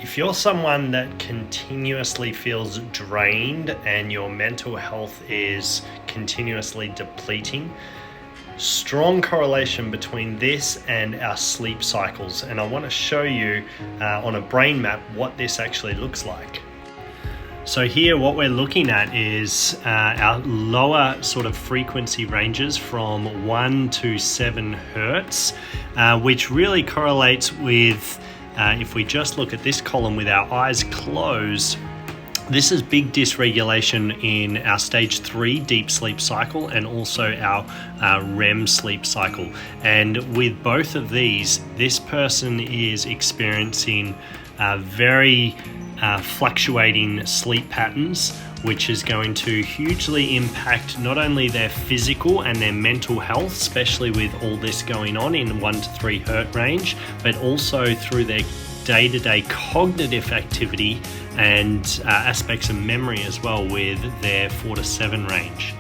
If you're someone that continuously feels drained and your mental health is continuously depleting, strong correlation between this and our sleep cycles. And I want to show you on a brain map what this actually looks like. So here what we're looking at is our lower sort of frequency ranges from 1 to 7 hertz, which really correlates with if we just look at this column with our eyes closed. This is big dysregulation in our stage 3 deep sleep cycle and also our REM sleep cycle. And with both of these, this person is experiencing very fluctuating sleep patterns, which is going to hugely impact not only their physical and their mental health, especially with all this going on in 1 to 3 hertz range, but also through their day-to-day cognitive activity and aspects of memory as well with their 4 to 7 range.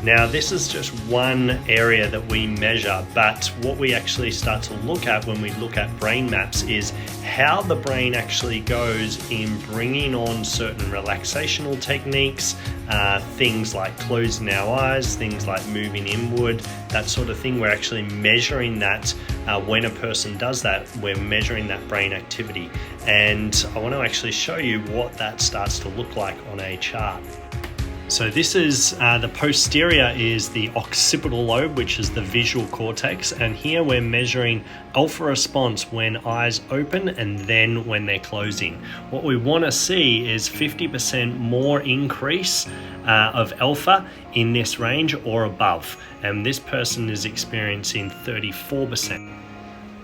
Now, this is just one area that we measure, but what we actually start to look at when we look at brain maps is how the brain actually goes in bringing on certain relaxational techniques, things like closing our eyes, things like moving inward, that sort of thing. We're actually measuring that when a person does that, we're measuring that brain activity. And I want to actually show you what that starts to look like on a chart. So this is the posterior is the occipital lobe, which is the visual cortex. And here we're measuring alpha response when eyes open and then when they're closing. What we want to see is 50% more increase of alpha in this range or above. And this person is experiencing 34%.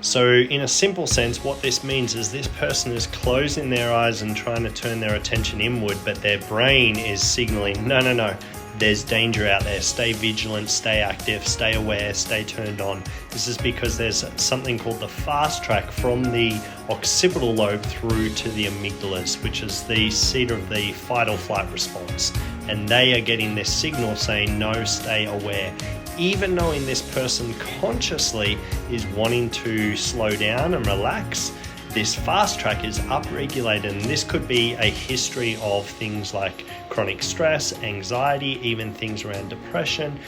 So in a simple sense, what this means is this person is closing their eyes and trying to turn their attention inward, but their brain is signaling, no, there's danger out there. Stay vigilant, stay active, stay aware, stay turned on. This is because there's something called the fast track from the occipital lobe through to the amygdalas, which is the seat of the fight or flight response. And they are getting this signal saying, no, stay aware. Even knowing this person consciously is wanting to slow down and relax, this fast track is upregulated, and this could be a history of things like chronic stress, anxiety, even things around depression,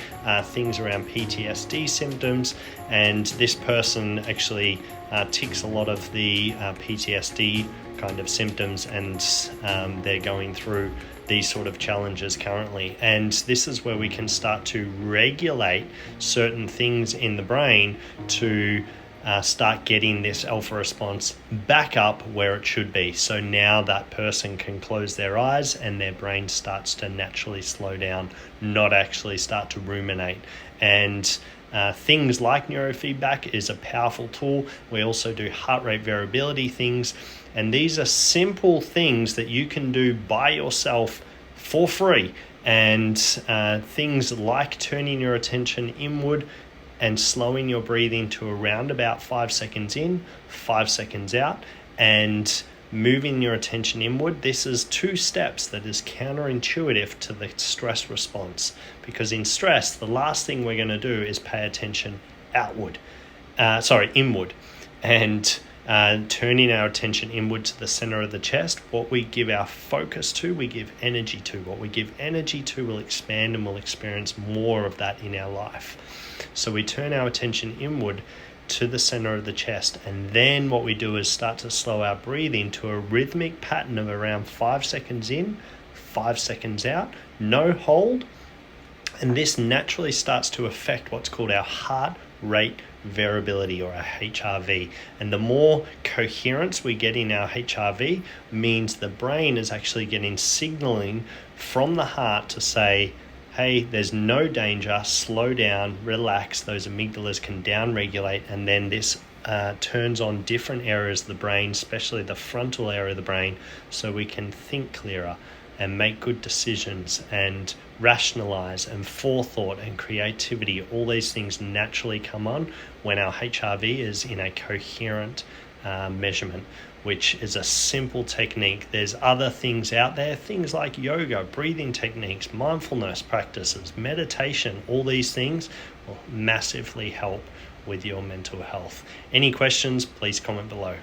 things around PTSD symptoms, and this person actually ticks a lot of the PTSD kind of symptoms, and they're going through these sort of challenges currently. And this is where we can start to regulate certain things in the brain to start getting this alpha response back up where it should be. So now that person can close their eyes and their brain starts to naturally slow down, not actually start to ruminate. And things like neurofeedback is a powerful tool. We also do heart rate variability things. And these are simple things that you can do by yourself for free. And things like turning your attention inward and slowing your breathing to around about 5 seconds in, 5 seconds out, and moving your attention inward. This is 2 steps that is counterintuitive to the stress response, because in stress, the last thing we're going to do is pay attention inward. And turning our attention inward to the center of the chest, what we give our focus to, we give energy to. What we give energy to will expand, and we'll experience more of that in our life. So we turn our attention inward to the center of the chest, and then what we do is start to slow our breathing to a rhythmic pattern of around 5 seconds in, 5 seconds out, no hold. And this naturally starts to affect what's called our heart rate variability, or our HRV. And the more coherence we get in our HRV means the brain is actually getting signaling from the heart to say, hey, there's no danger, slow down, relax. Those amygdalas can down-regulate, and then this turns on different areas of the brain, especially the frontal area of the brain, so we can think clearer and make good decisions and rationalize, and forethought and creativity. All these things naturally come on when our HRV is in a coherent measurement, which is a simple technique. There's other things out there, things like yoga, breathing techniques, mindfulness practices, meditation. All these things will massively help with your mental health. Any questions, please comment below.